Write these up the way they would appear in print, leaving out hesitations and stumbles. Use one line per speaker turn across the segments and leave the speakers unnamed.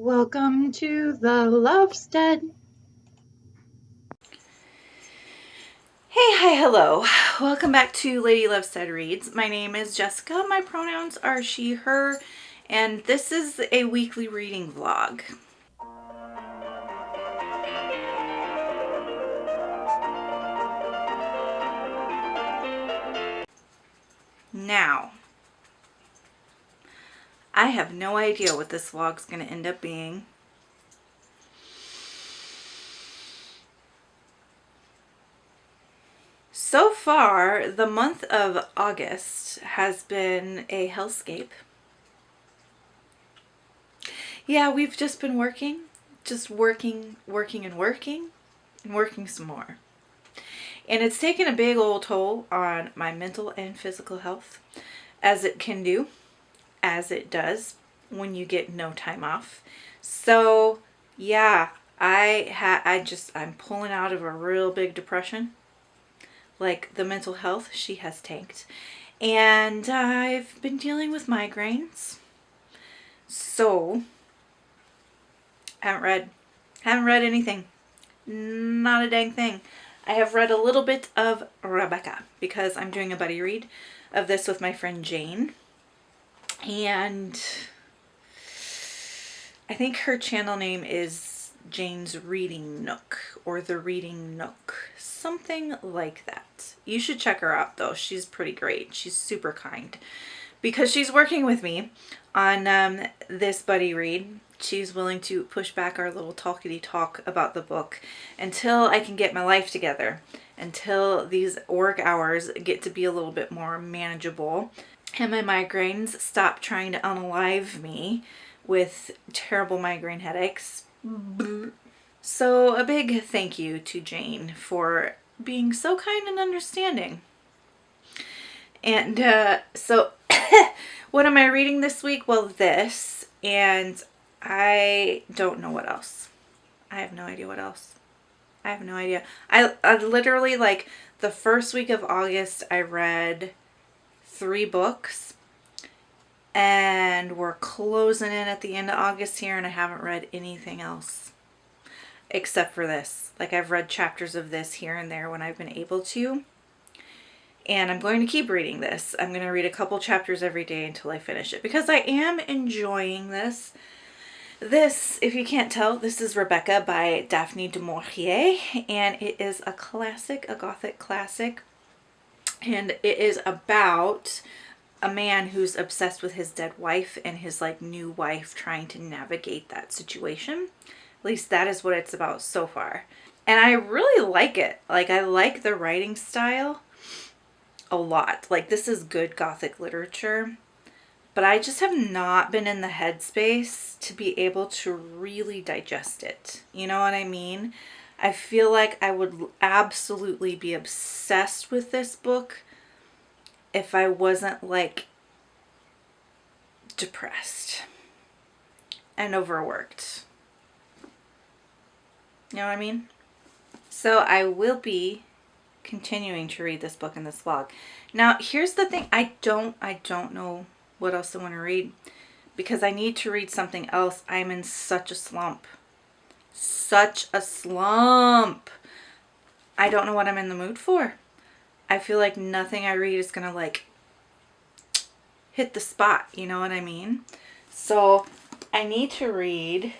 Welcome to the Lovestead.
Hey, hi, hello. Welcome back to Lady Lovestead Reads. My name is Jessica. My pronouns are she, her, and this is a weekly reading vlog. Now, I have no idea what this vlog's going to end up being. So far, the month of August has been a hellscape. Yeah, we've just been working, working and working some more. And it's taken a big old toll on my mental and physical health, as it can do, as it does when you get no time off. So yeah, I'm pulling out of a real big depression. Like the mental health, she has tanked. And I've been dealing with migraines. So haven't read anything. Not a dang thing. I have read a little bit of Rebecca because I'm doing a buddy read of this with my friend Jane. And I think her channel name is Jane's Reading Nook or The Reading Nook. Something like that. You should check her out though. She's pretty great. She's super kind. Because she's working with me on this buddy read. She's willing to push back our little talkity talk about the book until I can get my life together. Until these work hours get to be a little bit more manageable. And my migraines stop trying to unalive me with terrible migraine headaches. So a big thank you to Jane for being so kind and understanding. And so what am I reading this week? Well, this, and I don't know what else. I have no idea what else. I have no idea. I literally, like, the first week of August, I read 3 books, and we're closing in at the end of August here, and I haven't read anything else except for this. Like, I've read chapters of this here and there when I've been able to. And I'm going to keep reading this. I'm going to read a couple chapters every day until I finish it because I am enjoying this. This, if you can't tell, this is Rebecca by Daphne du Maurier, and it is a classic, a gothic classic. And it is about a man who's obsessed with his dead wife and his new wife trying to navigate that situation. At least that is what it's about so far. And I really like it. Like, I like the writing style a lot. Like, this is good gothic literature, but I just have not been in the headspace to be able to really digest it. You know what I mean? I feel like I would absolutely be obsessed with this book if I wasn't depressed and overworked. You know what I mean? So I will be continuing to read this book in this vlog. Now, here's the thing. I don't know what else I want to read because I need to read something else. I'm in such a slump. Such a slump. I don't know what I'm in the mood for. I feel like nothing I read is going to hit the spot. You know what I mean? So I need to read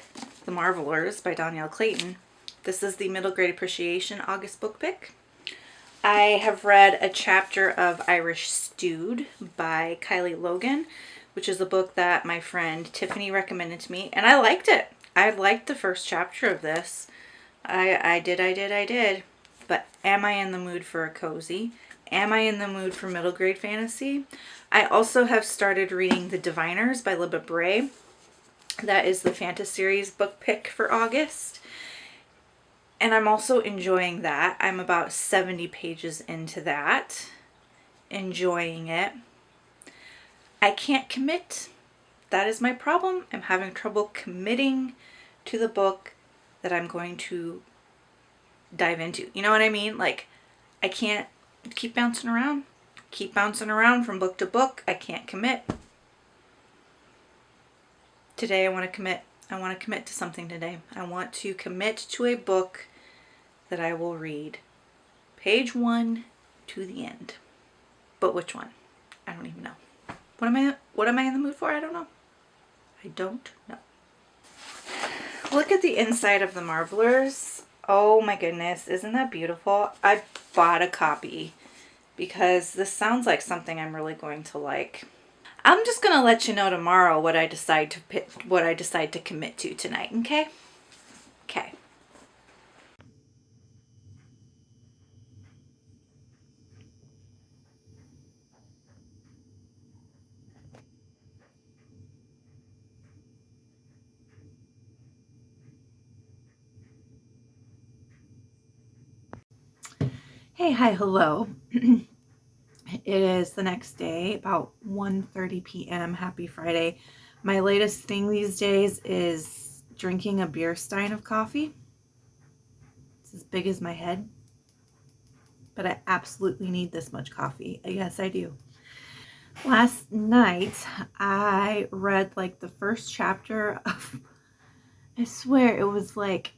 The Marvelers by Danielle Clayton. This is the Middle Grade Appreciation August book pick. I have read a chapter of Irish Stewed by Kylie Logan, which is a book that my friend Tiffany recommended to me, and I liked it. I liked the first chapter of this. I did. But am I in the mood for a cozy? Am I in the mood for middle grade fantasy? I also have started reading The Diviners by Libba Bray. That is the Fantasy Series book pick for August. And I'm also enjoying that. I'm about 70 pages into that. Enjoying it. I can't commit. That is my problem. I'm having trouble committing to the book that I'm going to dive into. You know what I mean? Like, I can't keep bouncing around. Keep bouncing around from book to book. I can't commit. Today I want to commit. I want to commit to something today. I want to commit to a book that I will read page 1 to the end. But which one? I don't even know. What am I in the mood for? I don't know. I don't know. Look at the inside of the Marvelers. Oh my goodness, isn't that beautiful? I bought a copy because this sounds like something I'm really going to like. I'm just gonna let you know tomorrow what I decide to commit to tonight. Okay? Okay. Hey, hi, hello. It is the next day, about 1:30 p.m. Happy Friday. My latest thing these days is drinking a beer stein of coffee. It's as big as my head, but I absolutely need this much coffee. Yes, I do. Last night, I read like the first chapter of, I swear it was like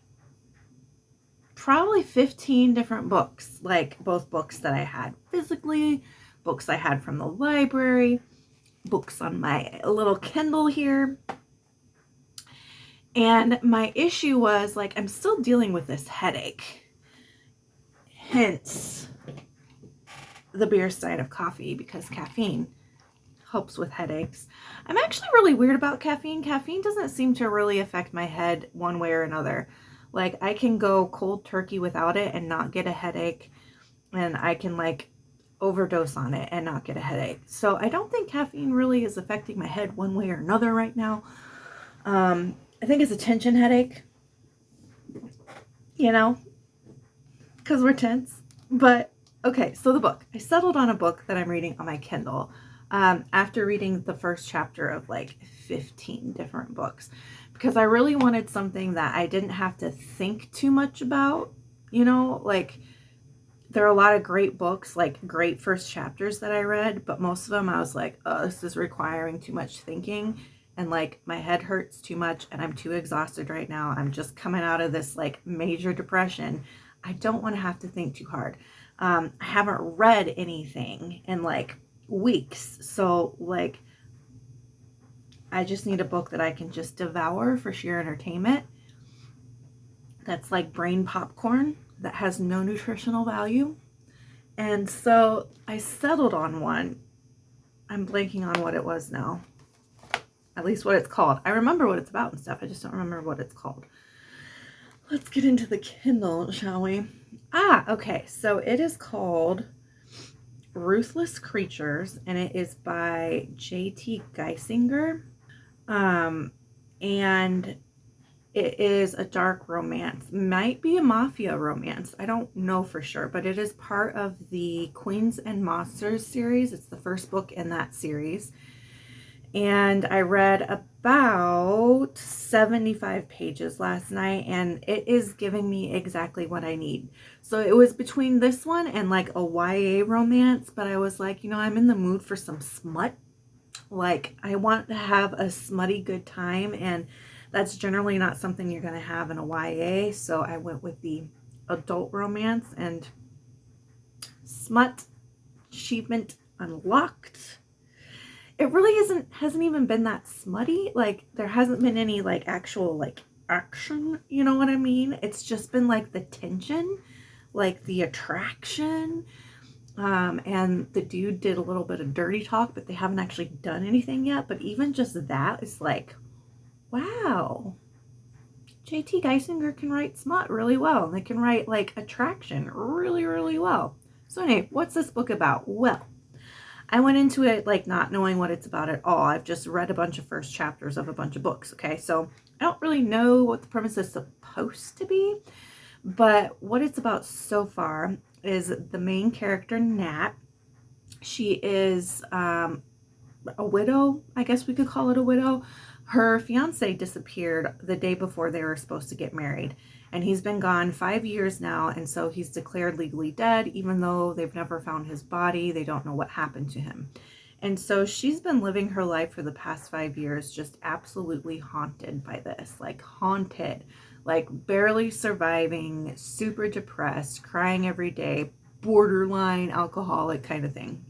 probably 15 different books, like both books that I had physically, books I had from the library, books on my little Kindle here. And my issue was like, I'm still dealing with this headache. Hence the beer side of coffee, because caffeine helps with headaches. I'm actually really weird about caffeine. Caffeine doesn't seem to really affect my head one way or another. Like I can go cold turkey without it and not get a headache, and I can like overdose on it and not get a headache. So I don't think caffeine really is affecting my head one way or another right now. I think it's a tension headache, you know, because we're tense. But okay, so the book. I settled on a book that I'm reading on my Kindle after reading the first chapter of like 15 different books, because I really wanted something that I didn't have to think too much about, you know, like there are a lot of great books, like great first chapters that I read, but most of them I was like, oh, this is requiring too much thinking. And like my head hurts too much and I'm too exhausted right now. I'm just coming out of this like major depression. I don't want to have to think too hard. I haven't read anything in like weeks. So like, I just need a book that I can just devour for sheer entertainment. That's like brain popcorn that has no nutritional value. And so I settled on one. I'm blanking on what it was now. At least what it's called. I remember what it's about and stuff. I just don't remember what it's called. Let's get into the Kindle, shall we? Okay. So it is called Ruthless Creatures, and it is by J.T. Geisinger. And it is a dark romance. Might be a mafia romance. I don't know for sure, but it is part of the Queens and Monsters series. It's the first book in that series. And I read about 75 pages last night, and it is giving me exactly what I need. So it was between this one and like a YA romance, but I was like, you know, I'm in the mood for some smut. Like I want to have a smutty good time, and that's generally not something you're going to have in a YA. So I went with the adult romance, and smut achievement unlocked. It really hasn't even been that smutty. Like there hasn't been any like actual like action, you know what I mean? It's just been like the tension, like the attraction. And the dude did a little bit of dirty talk, but they haven't actually done anything yet. But even just that is like, wow, JT Geisinger can write smut really well. And they can write like attraction really, really well. So anyway, what's this book about? Well, I went into it like not knowing what it's about at all. I've just read a bunch of first chapters of a bunch of books. Okay. So I don't really know what the premise is supposed to be, but what it's about so far is the main character, Nat. She is a widow. I guess we could call it a widow. Her fiance disappeared the day before they were supposed to get married, and he's been gone 5 years now, and so he's declared legally dead, even though they've never found his body. They don't know what happened to him. And so she's been living her life for the past 5 years just absolutely haunted by this, like haunted, like barely surviving, super depressed, crying every day, borderline alcoholic kind of thing.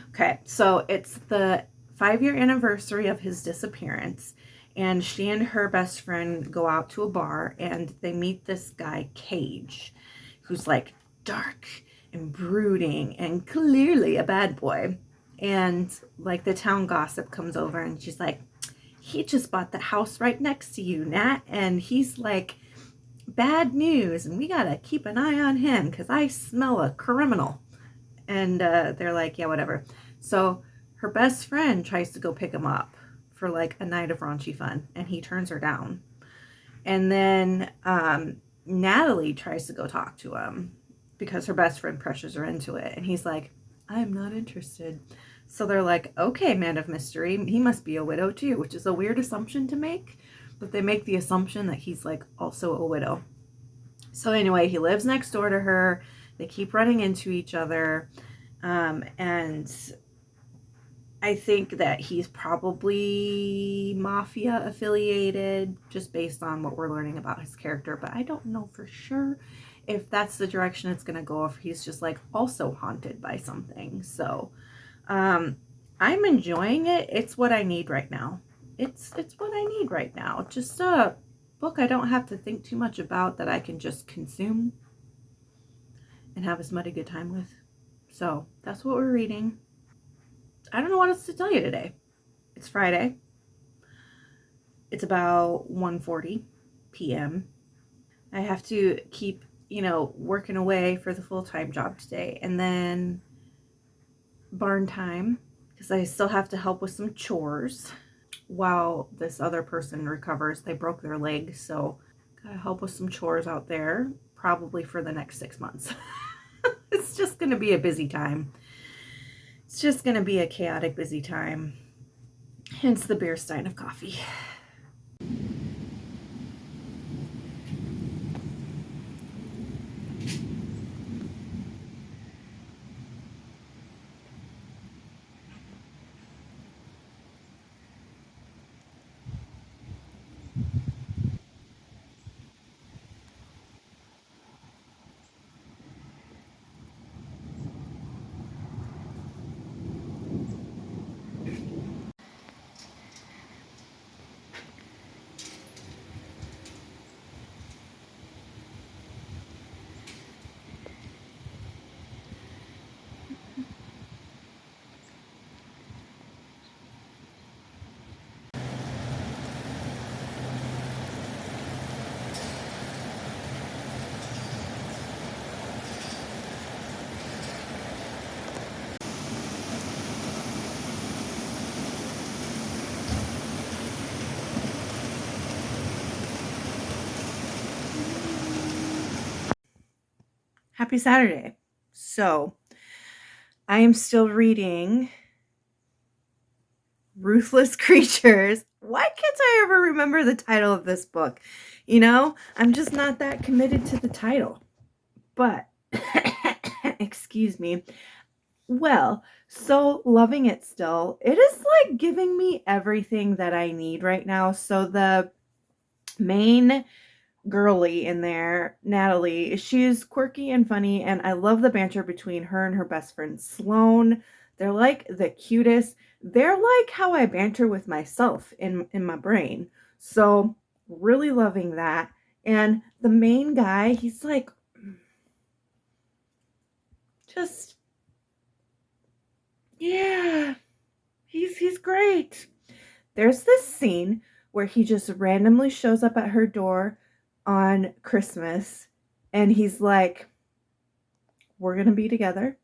Okay, so it's the 5 year anniversary of his disappearance, and she and her best friend go out to a bar and they meet this guy, Cage, who's like dark and brooding and clearly a bad boy. And like the town gossip comes over and she's like, he just bought the house right next to you, Nat, and he's like bad news, and we gotta keep an eye on him because I smell a criminal. And they're like, yeah, whatever. So her best friend tries to go pick him up for like a night of raunchy fun, and he turns her down. And then Natalie tries to go talk to him because her best friend pressures her into it, and he's like, I'm not interested. So they're like, okay, man of mystery, he must be a widow too, which is a weird assumption to make, but they make the assumption that he's like also a widow. So anyway, he lives next door to her. They keep running into each other. And I think that he's probably mafia affiliated just based on what we're learning about his character. But I don't know for sure if that's the direction it's going to go, if he's just like also haunted by something. So I'm enjoying it. It's what I need right now. It's what I need right now. Just a book I don't have to think too much about, that I can just consume and have as much a good time with. So that's what we're reading. I don't know what else to tell you today. It's Friday. It's about 1:40 p.m. I have to keep, working away for the full-time job today, and then barn time because I still have to help with some chores while this other person recovers. They broke their leg, so gotta help with some chores out there, probably for the next 6 months. It's just gonna be a busy time. It's just gonna be a chaotic, busy time. Hence the beer stein of coffee. Happy Saturday. So, I am still reading Ruthless Creatures. Why can't I ever remember the title of this book? I'm just not that committed to the title. But, excuse me. Well, so loving it still. It is like giving me everything that I need right now. So, the main girly in there, Natalie, she's quirky and funny, and I love the banter between her and her best friend Sloane. They're like the cutest. They're like how I banter with myself in my brain. So really loving that. And the main guy, he's like just, yeah, he's great. There's this scene where he just randomly shows up at her door on Christmas, and he's like, we're going to be together.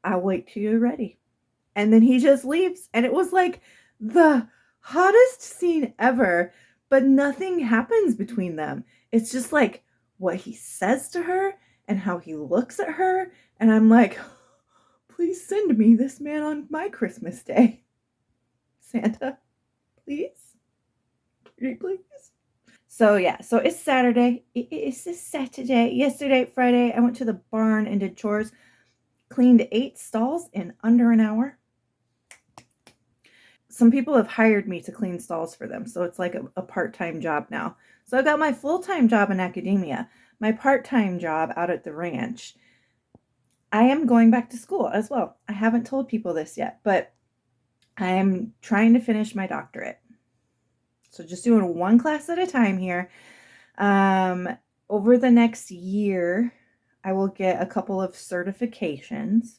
I'll wait till you're ready. And then he just leaves. And it was like the hottest scene ever, but nothing happens between them. It's just like what he says to her and how he looks at her. And I'm like, please send me this man on my Christmas day. Santa, please. Pretty please. So yeah, so it's Saturday. It's this Saturday. Yesterday, Friday, I went to the barn and did chores.
cleaned 8 stalls in under an hour. Some people have hired me to clean stalls for them, so it's like a part-time job now. So I've got my full-time job in academia, my part-time job out at the ranch. I am going back to school as well. I haven't told people this yet, but I am trying to finish my doctorate. So just doing one class at a time here. Over the next year, I will get a couple of certifications.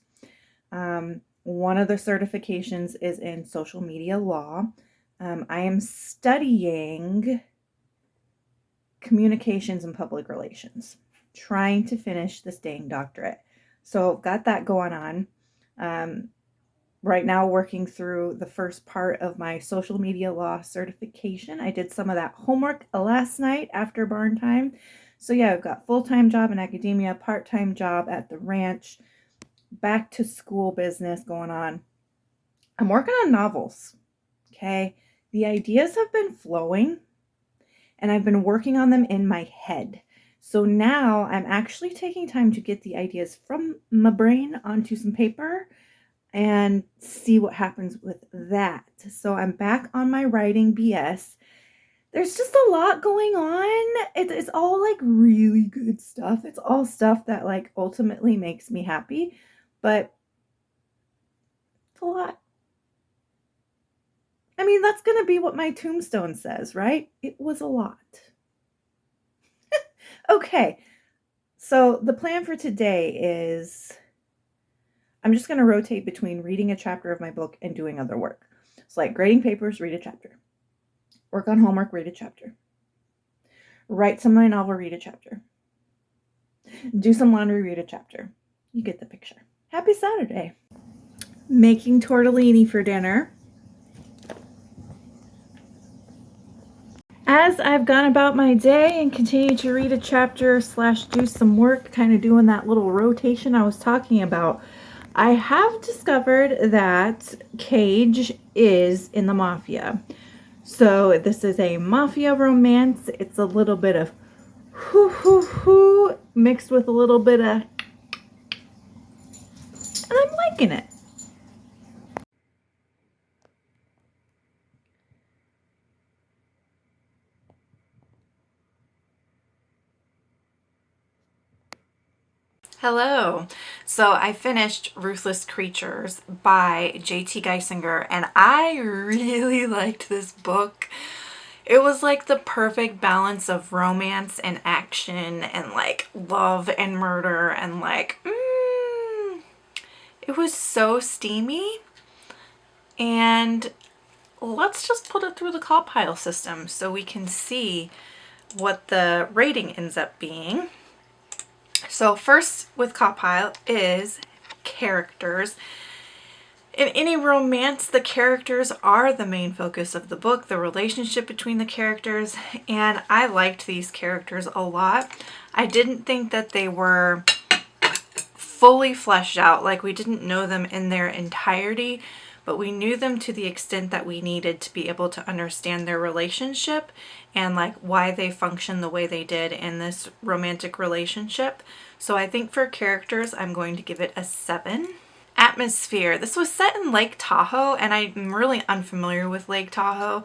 One of the certifications is in social media law. I am studying communications and public relations, trying to finish this dang doctorate. So I've got that going on. Right now, working through the first part of my social media law certification. I did some of that homework last night after barn time. So yeah, I've got full-time job in academia, part-time job at the ranch, back to school business going on. I'm working on novels. Okay. The ideas have been flowing and I've been working on them in my head. So now I'm actually taking time to get the ideas from my brain onto some paper and see what happens with that. So I'm back on my writing BS. There's just a lot going on. It's all like really good stuff. It's all stuff that like ultimately makes me happy, but it's a lot. I mean, that's going to be what my tombstone says, right? It was a lot. Okay. So the plan for today is I'm just going to rotate between reading a chapter of my book and doing other work. It's like grading papers, read a chapter. Work on homework, read a chapter. Write some of my novel, read a chapter. Do some laundry, read a chapter. You get the picture. Happy Saturday. Making tortellini for dinner. As I've gone about my day and continue to read a chapter / do some work, kind of doing that little rotation I was talking about, I have discovered that Cage is in the mafia. So this is a mafia romance. It's a little bit of hoo hoo hoo mixed with a little bit of, and I'm liking it.
Hello. So I finished Ruthless Creatures by J.T. Geisinger, and I really liked this book. It was like the perfect balance of romance and action and like love and murder and like, it was so steamy. And let's just put it through the compile system so we can see what the rating ends up being. So first with compile is characters. In any romance, the characters are the main focus of the book, the relationship between the characters, and I liked these characters a lot. I didn't think that they were fully fleshed out, like we didn't know them in their entirety, but we knew them to the extent that we needed to be able to understand their relationship and like why they function the way they did in this romantic relationship. So I think for characters, I'm going to give it a 7. Atmosphere. This was set in Lake Tahoe, and I'm really unfamiliar with Lake Tahoe.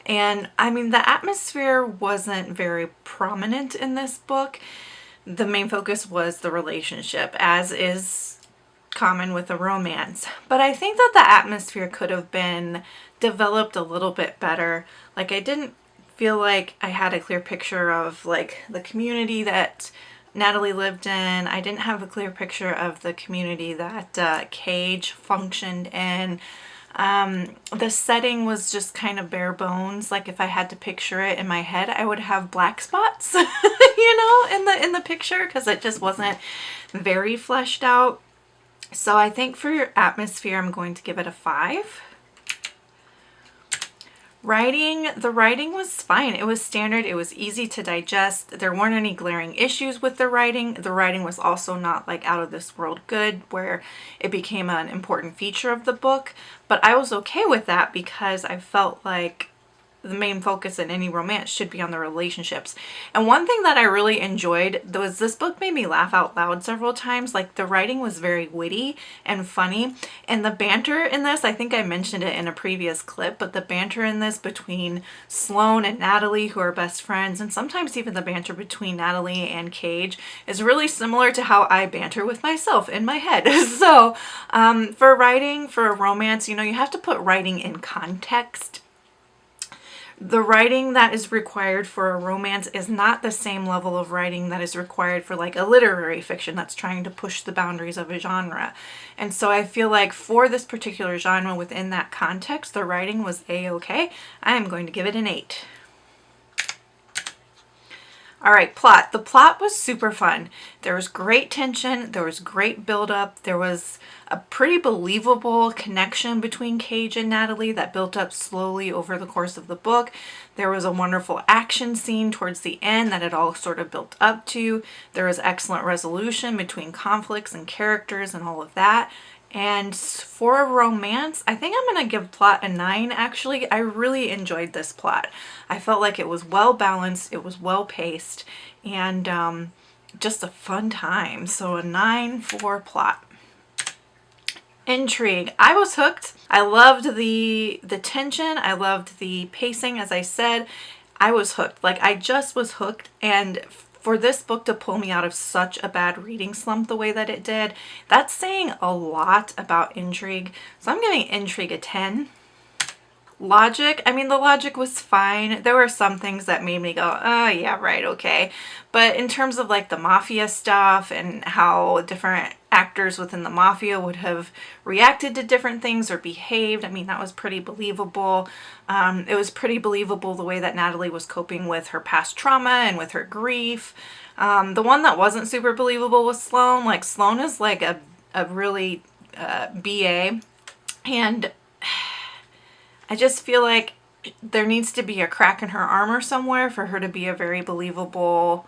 And I mean, the atmosphere wasn't very prominent in this book. The main focus was the relationship, as is common with a romance. But I think that the atmosphere could have been developed a little bit better. Like, I didn't feel like I had a clear picture of like the community that Natalie lived in. I didn't have a clear picture of the community that Cage functioned in. The setting was just kind of bare bones. Like if I had to picture it in my head, I would have black spots, you know, in the picture, because it just wasn't very fleshed out. So I think for your atmosphere, I'm going to give it a 5. Writing, the writing was fine. It was standard. It was easy to digest. There weren't any glaring issues with the writing. The writing was also not like out of this world good where it became an important feature of the book. But I was okay with that because I felt like the main focus in any romance should be on the relationships. And one thing that I really enjoyed was this book made me laugh out loud several times. Like, the writing was very witty and funny, and the banter in this, I think I mentioned it in a previous clip, but the banter in this between Sloane and Natalie, who are best friends, and sometimes even the banter between Natalie and Cage, is really similar to how I banter with myself in my head. So for writing, for a romance, you know, you have to put writing in context. The writing that is required for a romance is not the same level of writing that is required for like a literary fiction that's trying to push the boundaries of a genre. And so I feel like for this particular genre, within that context, the writing was a-okay. I am going to give it an 8. All right, plot. The plot was super fun. There was great tension. There was great buildup. There was a pretty believable connection between Cage and Natalie that built up slowly over the course of the book. There was a wonderful action scene towards the end that it all sort of built up to. There was excellent resolution between conflicts and characters and all of that. And for a romance, I think I'm going to give plot a 9, actually. I really enjoyed this plot. I felt like it was well balanced, it was well paced, and just a fun time. So a 9 for plot. Intrigue. I was hooked. I loved the tension. I loved the pacing, as I said. I was hooked. Like, I just was hooked, and for this book to pull me out of such a bad reading slump the way that it did, that's saying a lot about Intrigue. So I'm giving Intrigue a 10. Logic, I mean, the logic was fine. There were some things that made me go, oh yeah, right, okay. But in terms of like the mafia stuff and how different actors within the mafia would have reacted to different things or behaved, I mean, that was pretty believable. It was pretty believable the way that Natalie was coping with her past trauma and with her grief. The one that wasn't super believable was Sloane. Like, Sloane is like a really BA, and I just feel like there needs to be a crack in her armor somewhere for her to be a very believable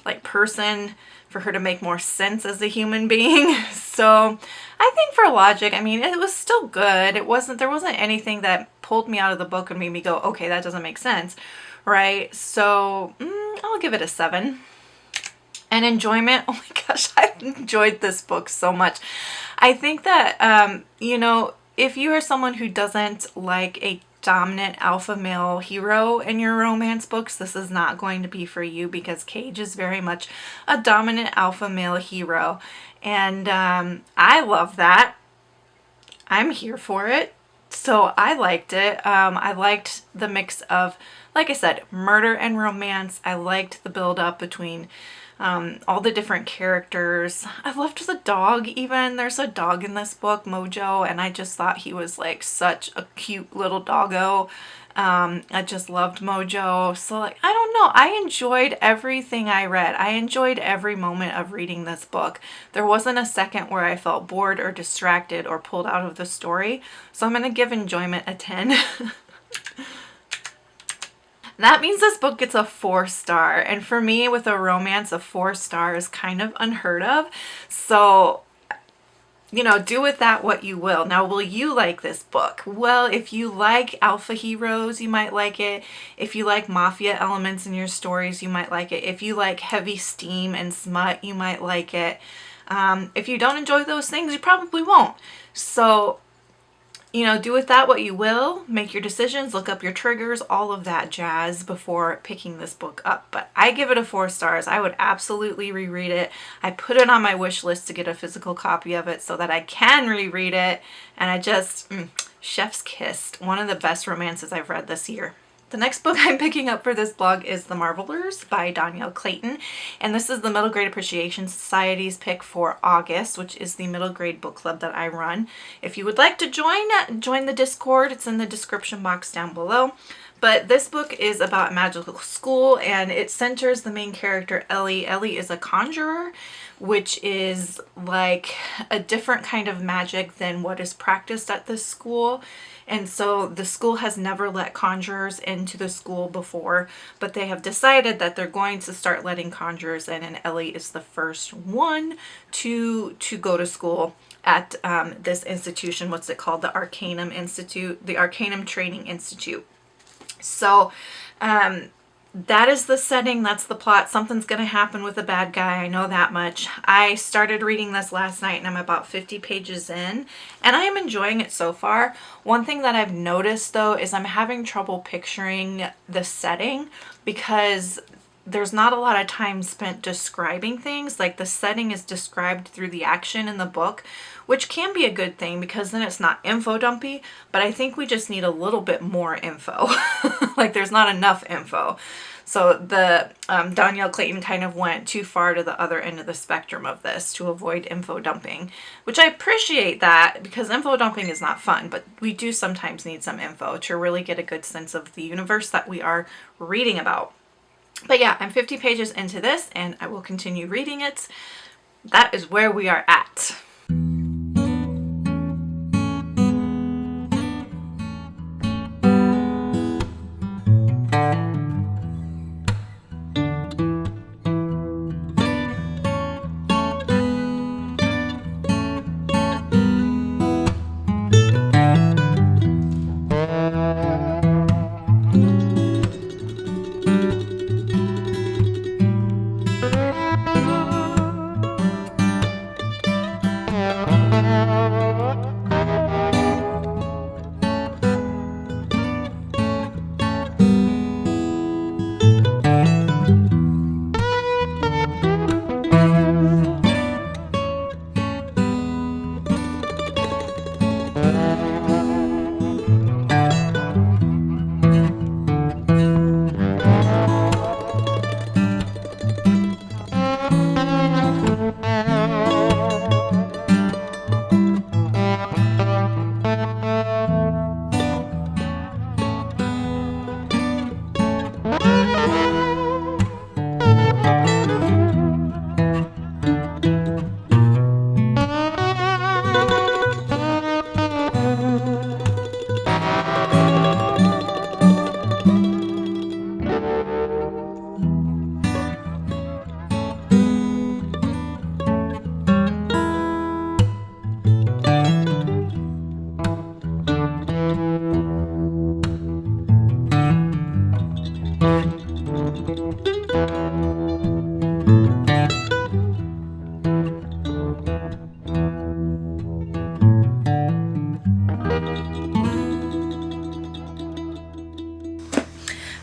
like person, for her to make more sense as a human being. So I think for logic, I mean, it was still good. There wasn't anything that pulled me out of the book and made me go, okay, that doesn't make sense, right? So I'll give it a 7. And enjoyment, oh my gosh, I've enjoyed this book so much. I think that, you know, if you are someone who doesn't like a dominant alpha male hero in your romance books, this is not going to be for you, because Cage is very much a dominant alpha male hero. And I love that. I'm here for it. So I liked it. I liked the mix of, like I said, murder and romance. I liked the build up between all the different characters. I loved the dog even. There's a dog in this book, Mojo, and I just thought he was like such a cute little doggo. I just loved Mojo. So like, I don't know. I enjoyed everything I read. I enjoyed every moment of reading this book. There wasn't a second where I felt bored or distracted or pulled out of the story. So I'm going to give enjoyment a 10. That means this book gets a 4-star. And for me, with a romance, a 4-star is kind of unheard of. So, you know, do with that what you will. Now, will you like this book? Well, if you like alpha heroes, you might like it. If you like mafia elements in your stories, you might like it. If you like heavy steam and smut, you might like it. If you don't enjoy those things, you probably won't. So, you know, do with that what you will. Make your decisions, look up your triggers, all of that jazz before picking this book up. But I give it a 4 stars. I would absolutely reread it. I put it on my wish list to get a physical copy of it so that I can reread it. And I just, chef's kissed. One of the best romances I've read this year. The next book I'm picking up for this blog is The Marvelers by Danielle Clayton, and this is the Middle Grade Appreciation Society's pick for August, which is the middle grade book club that I run. If you would like to join the Discord, it's in the description box down below. But this book is about magical school, and it centers the main character, Ellie. Ellie is a conjurer, which is like a different kind of magic than what is practiced at this school. And so the school has never let conjurers into the school before, but they have decided that they're going to start letting conjurers in, and Ellie is the first one to go to school at this institution. What's it called? The Arcanum Institute, the Arcanum Training Institute. So that is the setting. That's the plot. Something's going to happen with the bad guy. I know that much. I started reading this last night and I'm about 50 pages in and I am enjoying it so far. One thing that I've noticed though is I'm having trouble picturing the setting because there's not a lot of time spent describing things. Like the setting is described through the action in the book, which can be a good thing because then it's not info dumpy, but I think we just need a little bit more info. Like there's not enough info. So the Danielle Clayton kind of went too far to the other end of the spectrum of this to avoid info dumping, which I appreciate that because info dumping is not fun, but we do sometimes need some info to really get a good sense of the universe that we are reading about. But yeah, I'm 50 pages into this and I will continue reading it. That is where we are at.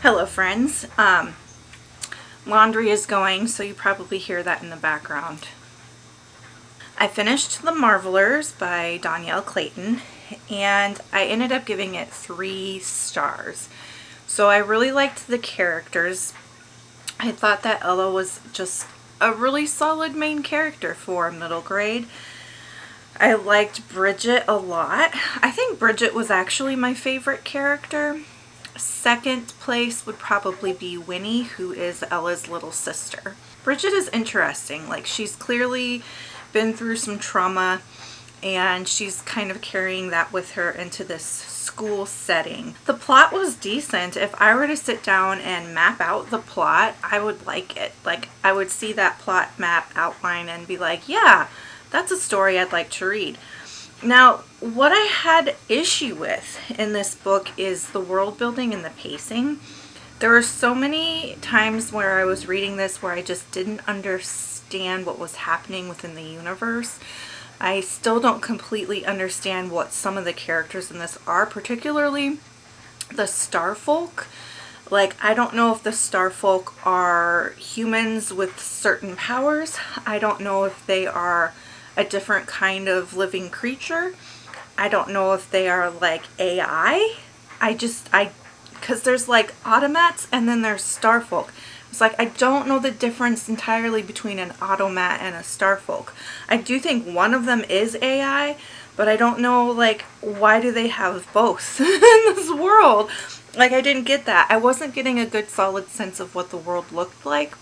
Hello friends. Laundry is going, so you probably hear that in the background. I finished The Marvelers by Danielle Clayton and I ended up giving it 3 stars. So I really liked the characters. I thought that Ella was just a really solid main character for middle grade. I liked Bridget a lot. I think Bridget was actually my favorite character. Second place would probably be Winnie, who is Ella's little sister. Bridget is interesting. Like, she's clearly been through some trauma and she's kind of carrying that with her into this school setting. The plot was decent. If I were to sit down and map out the plot, I would like it. Like, I would see that plot map outline and be like, yeah, that's a story I'd like to read. Now, what I had issue with in this book is the world building and the pacing. There were so many times where I was reading this where I just didn't understand what was happening within the universe. I still don't completely understand what some of the characters in this are, particularly the Starfolk. Like, I don't know if the Starfolk are humans with certain powers. I don't know if they are a different kind of living creature. I don't know if they are like AI. Because there's like automats and then there's Starfolk. It's like, I don't know the difference entirely between an automat and a Starfolk. I do think one of them is AI, but I don't know, like, why do they have both in this world? Like, I didn't get that. I wasn't getting a good solid sense of what the world looked like.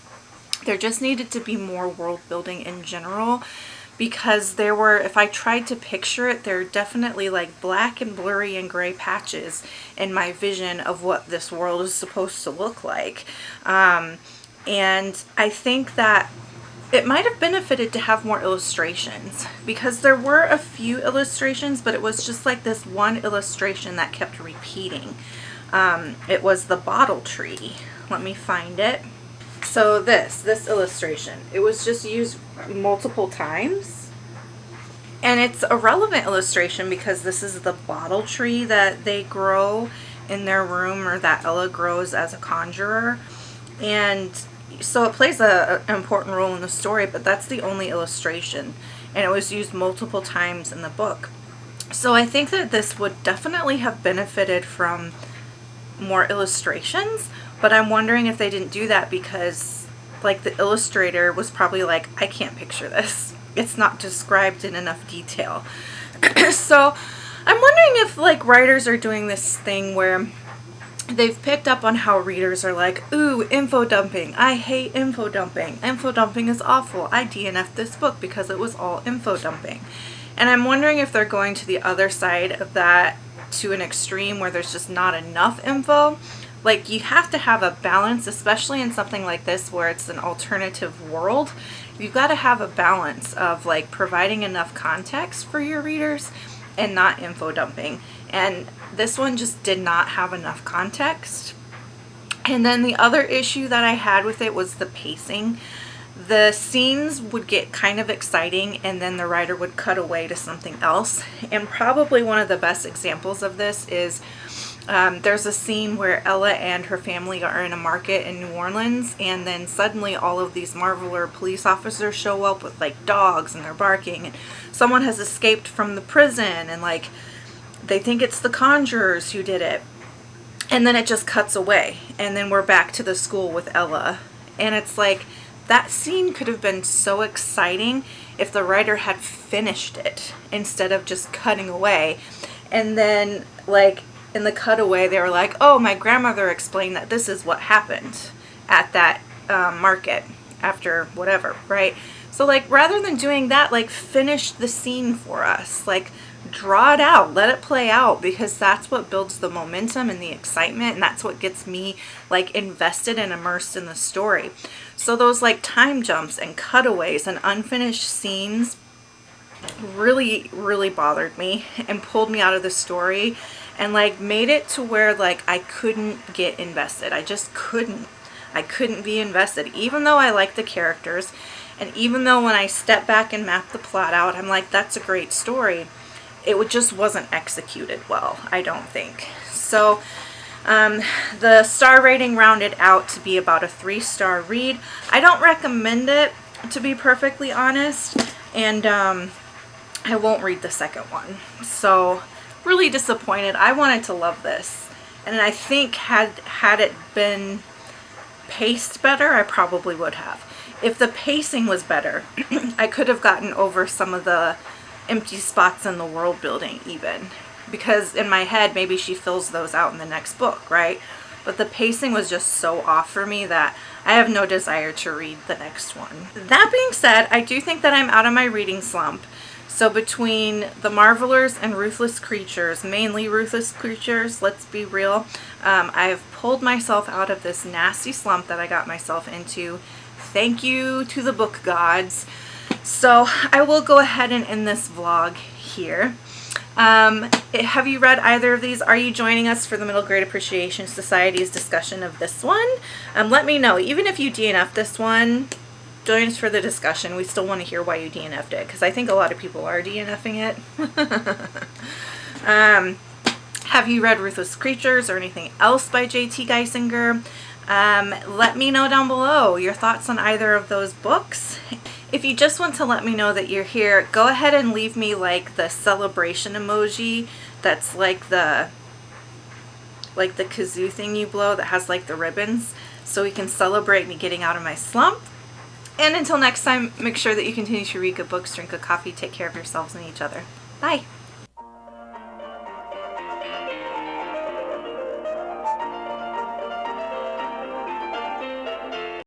There just needed to be more world building in general. Because there were, if I tried to picture it, there are definitely like black and blurry and gray patches in my vision of what this world is supposed to look like. And I think that it might have benefited to have more illustrations, because there were a few illustrations, but it was just like this one illustration that kept repeating. It was the bottle tree. Let me find it. So this illustration, it was just used multiple times. And it's a relevant illustration because this is the bottle tree that they grow in their room, or that Ella grows as a conjurer. And so it plays an important role in the story, but that's the only illustration. And it was used multiple times in the book. So I think that this would definitely have benefited from more illustrations, but I'm wondering if they didn't do that because, like, the illustrator was probably like, I can't picture this. It's not described in enough detail. So I'm wondering if, like, writers are doing this thing where they've picked up on how readers are like, ooh, info dumping. I hate info dumping. Info dumping is awful. I DNF'd this book because it was all info dumping. And I'm wondering if they're going to the other side of that, to an extreme where there's just not enough info. Like, you have to have a balance, especially in something like this where it's an alternative world. You've got to have a balance of, like, providing enough context for your readers and not info dumping. And this one just did not have enough context. And then the other issue that I had with it was the pacing. The scenes would get kind of exciting and then the writer would cut away to something else. And probably one of the best examples of this is there's a scene where Ella and her family are in a market in New Orleans, and then suddenly all of these Marveler police officers show up with, like, dogs, and they're barking, and someone has escaped from the prison, and, like, they think it's the conjurers who did it. And then it just cuts away, and then we're back to the school with Ella. And it's like, that scene could have been so exciting if the writer had finished it instead of just cutting away. And then, like, in the cutaway, they were like, oh, my grandmother explained that this is what happened at that market after whatever, right? So, like, rather than doing that, like, finish the scene for us. Like, draw it out, let it play out, because that's what builds the momentum and the excitement, and that's what gets me, like, invested and immersed in the story. So those, like, time jumps and cutaways and unfinished scenes really, really bothered me and pulled me out of the story and, like, made it to where, like, I couldn't get invested. I just couldn't. I couldn't be invested, even though I like the characters, and even though when I step back and map the plot out, I'm like, that's a great story. It just wasn't executed well, I don't think. So the star rating rounded out to be about a 3-star read. I don't recommend it, to be perfectly honest, and I won't read the second one. So really disappointed. I wanted to love this, and I think had it been paced better, I probably would have. If the pacing was better, I could have gotten over some of the empty spots in the world building even, because in my head maybe she fills those out in the next book, right? But the pacing was just so off for me that I have no desire to read the next one. That being said, I do think that I'm out of my reading slump. So between the Marvelers and Ruthless Creatures, mainly Ruthless Creatures, let's be real, I've pulled myself out of this nasty slump that I got myself into. Thank you to the book gods. So I will go ahead and end this vlog here. Have you read either of these? Are you joining us for the Middle Grade Appreciation Society's discussion of this one? Let me know. Even if you DNF this one, join us for the discussion. We still want to hear why you DNF'd it, because I think a lot of people are DNFing it. Have you read Ruthless Creatures or anything else by J.T. Geisinger? Let me know down below your thoughts on either of those books. If you just want to let me know that you're here, go ahead and leave me, like, the celebration emoji that's like the kazoo thing you blow that has, like, the ribbons, so we can celebrate me getting out of my slump. And until next time, make sure that you continue to read good books, drink good coffee, take care of yourselves and each other. Bye!